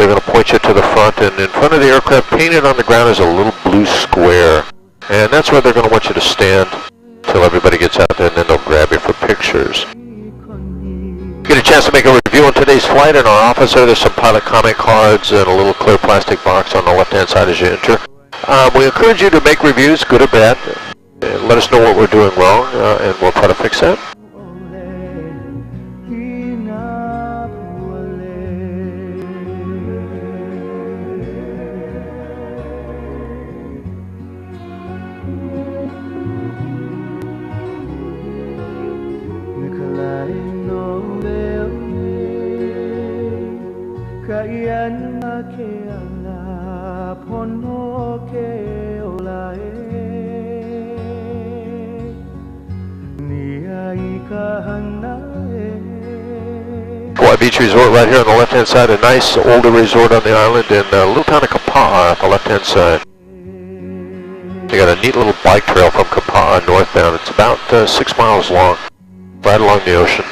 They're going to point you to the front, and in front of the aircraft, painted on the ground, is a little blue square. And that's where they're going to want you to stand until everybody gets out there, and then they'll grab you for pictures. Get a chance to make a review on today's flight in our office. There's some pilot comment cards and a little clear plastic box on the left-hand side as you enter. We encourage you to make reviews, good or bad, and let us know what we're doing wrong, and we'll try to fix that. Kauai Beach Resort right here on the left-hand side, a nice older resort on the island, and a little town of Kauai on the left-hand side. You got a neat little bike trail from Kauai northbound. It's about 6 miles long, right along the ocean.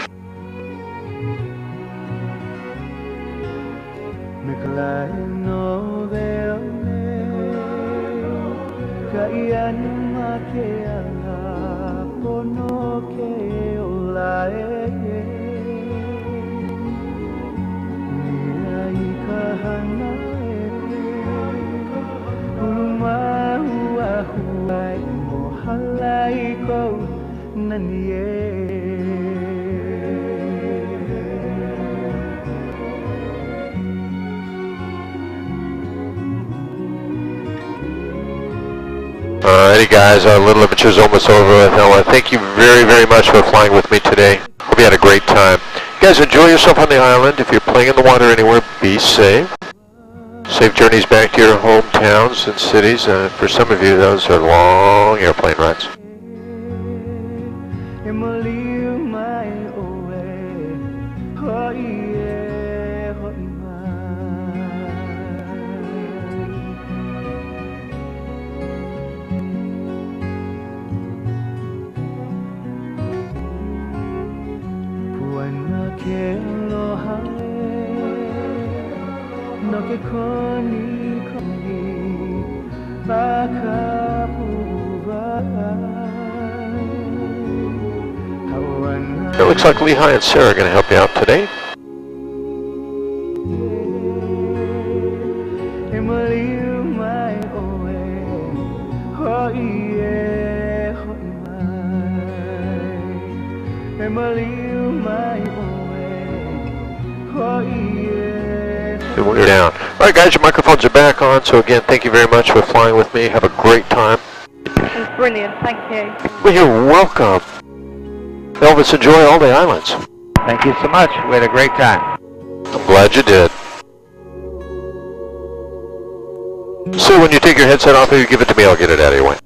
Alrighty guys, our little adventure is almost over. I want to thank you very, very much for flying with me today. Hope you had a great time. You guys enjoy yourself on the island. If you're playing in the water anywhere, be safe. Safe journeys back to your hometowns and cities. For some of you, those are long airplane rides. It looks like Lehigh and Sarah are going to help you out today. And we're down. Alright guys, your microphones are back on, so again, thank you very much for flying with me. Have a great time. It was brilliant, thank you. Well, you're welcome. Elvis, enjoy all the islands. Thank you so much. We had a great time. I'm glad you did. So when you take your headset off, if you give it to me, I'll get it out of your way.